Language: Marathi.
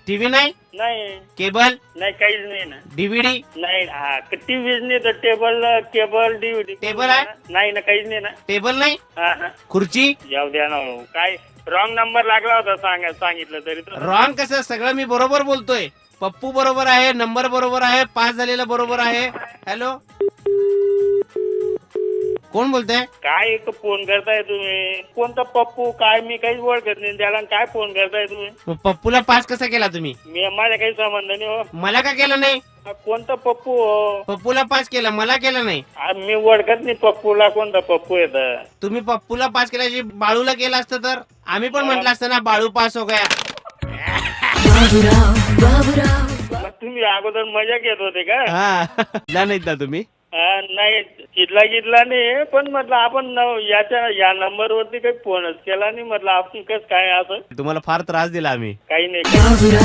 टीव्ही नाही, नाही केबल नाही काहीच नाही ना. डीव्हीडी नाही हा टीव्हीच नाही तर टेबल केबल डीव्हीडी टेबल आहे? नाही ना काहीच नाही ना. टेबल नाही, हा हा खुर्ची जाऊ द्या ना हो. काय रॉंग नंबर लागला होता सांगितलं तरी तर. रॉंग कसं, सगळं मी बरोबर बोलतोय. पप्पू बरोबर आहे, नंबर बरोबर आहे, पास झालेला बरोबर आहे. हॅलो, कोण बोलतंय? काय एक फोन करताय तुम्ही? कोणता पप्पू काय मी काहीच ओळखत नाही त्याला. काय फोन करताय तुम्ही? मग पप्पूला पास कसा केला तुम्ही? मी माझ्या काही संबंध नाही हो. मला का केलं नाही? कोणता पप्पू हो? पप्पूला पास केला, मला केलं नाही. मी ओळखत नाही पप्पूला. कोणता पप्पू येत? तुम्ही पप्पूला पास केल्याची बाळूला केलं असतं तर आम्ही पण म्हटलं असतं ना, बाळू पास हो गया. तुम्ही अगोदर मजा घेत होते का? हा नाहीत ना तुम्ही? नाही कितला नाही, पण म्हटलं आपण या नंबरवरती काही फोनच केला नाही. म्हटलं आपण कसं काय असं. तुम्हाला फार त्रास दिला आम्ही. काही नाही.